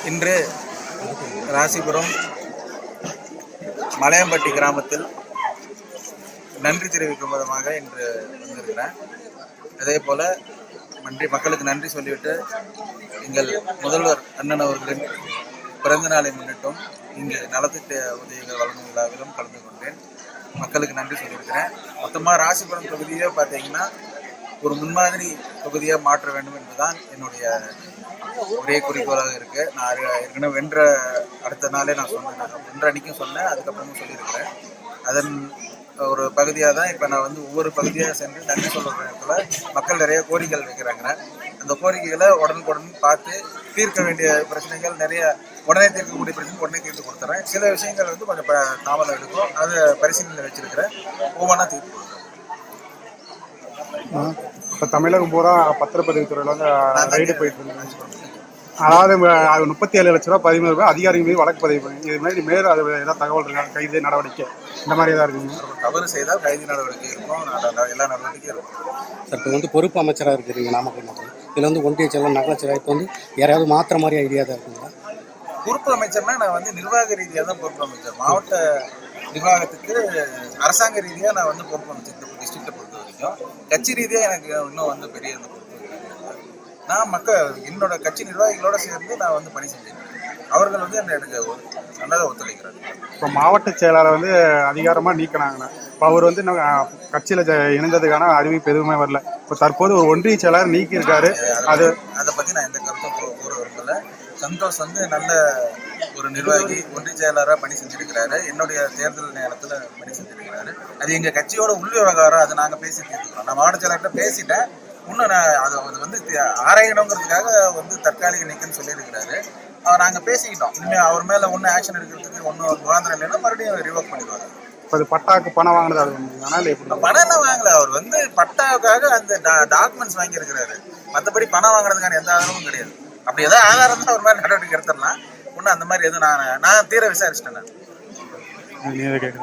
இன்று ராசிபுரம் மலையம்பட்டி கிராமத்தில் நன்றி தெரிவிக்கும் விதமாக இன்று வந்திருக்கிறேன். அதே போல மக்களுக்கு நன்றி சொல்லிவிட்டு எங்கள் முதல்வர் அண்ணன் அவர்களின் பிறந்த நாளை முன்னிட்டும் இங்கு நலத்திட்ட உதவிகள் வழங்கும் விழாவிலும் கலந்து கொண்டேன். மக்களுக்கு நன்றி சொல்லியிருக்கிறேன். மொத்தமாக ராசிபுரம் தொகுதியே பார்த்தீங்கன்னா ஒரு முன்மாதிரி தொகுதியாக மாற்ற வேண்டும் என்பதுதான் என்னுடைய ஒரே குறிக்கோளாக இருக்குது. நான் ஏற்கனவே வென்ற அடுத்த நாளே நான் சொன்னேன், வென்ற அன்றைக்கும் சொன்னேன், அதுக்கப்புறமும் சொல்லியிருக்கிறேன். அதன் ஒரு பகுதியாக தான் இப்போ நான் ஒவ்வொரு பகுதியாக சென்று நன்றி சொல்கிற இடத்துல மக்கள் நிறைய கோரிக்கைகள் வைக்கிறாங்க. அந்த கோரிக்கைகளை உடனுக்குடன் பார்த்து தீர்க்க வேண்டிய பிரச்சனைகள் நிறைய உடனே தீர்க்கக்கூடிய பிரச்சனை உடனே தீர்த்து கொடுத்துறேன். சில விஷயங்கள் கொஞ்சம் தாமதம் எடுக்கும், அதை பரிசீலனை வச்சிருக்கிறேன். ஒவ்வொன்றா தீர்த்து கொடுத்துறேன். இப்போ தமிழகம் பூரா பத்திரப்பதிவு துறையில் ரைடு போயிட்டு இருக்காங்க. அதாவது 37 லட்ச ரூபா 13 ரூபாய் அதிகாரிகள் மீது வழக்கு பதிவு பண்ணி இது மாதிரி மேலும் அது ஏதாவது தகவல் இருக்கா? கைது நடவடிக்கை இந்த மாதிரி ஏதாவது இருக்குங்க? தவறு செய்தால் கைது நடவடிக்கை இருக்கும், எல்லா நடவடிக்கையும் இருக்கும். சார் இப்போ பொறுப்பு அமைச்சராக இருக்கிறீங்க நாமக்கல் மக்கள், இதில் ஒன்றிய செயலர் நகராட்சி இப்போ யாராவது மாற்ற மாதிரி ஐடியா தான் இருக்குங்களா? பொறுப்பு அமைச்சர்னா நான் நிர்வாக ரீதியாக தான் பொறுப்பு அமைச்சர். மாவட்ட நிர்வாகத்துக்கு அரசாங்க ரீதியாக நான் பொறுப்பு அமைச்சர். டிஸ்ட்ரிக்டை பொறுத்த வரைக்கும் கட்சி ரீதியாக எனக்கு இன்னும் பெரிய பொறுப்பு கிடையாது. நான் என்னோட கட்சி நிர்வாகிகளோட சேர்ந்து நான் பணி செஞ்சேன். அவர்கள் எனக்கு நல்லதாக ஒத்துழைக்கிறாங்க. இப்போ மாவட்ட செயலாளர் அதிகாரமாக நீக்கினாங்கண்ணா. இப்போ அவர் கட்சியில் இணைந்ததுக்கான அறிவிப்பு எதுவுமே வரல. இப்போ தற்போது ஒரு ஒன்றிய செயலாளர் நீக்கியிருக்காரு. அதை பற்றி நான் எந்த கருத்தும் கூற விரும்பல. சந்தோஷ் நல்ல ஒரு நிர்வாகி, ஒன்றிய செயலாளராக பணி செஞ்சிருக்கிறாரு. என்னுடைய தேர்தல் நேரத்தில் பணி செஞ்சிருக்கிறாரு. அது எங்கள் கட்சியோட உள் விவகாரம். அதை நாங்கள் பேசி தீர்த்துக்கிறோம். நான் மாவட்ட செயலாளர்கிட்ட பேசிட்டேன். இன்னும் நான் அதை ஆராயணுங்கிறதுக்காக தற்காலிக நீக்கன்னு சொல்லியிருக்கிறாரு. நாங்கள் பேசிக்கிட்டோம். இனிமேல் அவர் மேலே ஒன்றும் ஆக்ஷன் எடுக்கிறதுக்கு ஒன்றும் முகாந்திரம் இல்லைன்னா மறுபடியும் ரிவோக் பண்ணிடுவாங்க. அது பட்டாக்கு பணம் வாங்கினது அது பணம் எல்லாம் வாங்கல. அவர் பட்டாவுக்காக அந்த டாக்குமெண்ட்ஸ் வாங்கியிருக்கிறாரு. மற்றபடி பணம் வாங்கினதுக்கான எந்த ஆதாரமும் கிடையாது. அப்படி ஏதாவது ஆதாரம் தான் அவர் மேலே நடவடிக்கை எடுத்துடலாம். ஒன்றும் அந்த மாதிரி எதுவும் நான் தீர விசாரிச்சிட்டேன்.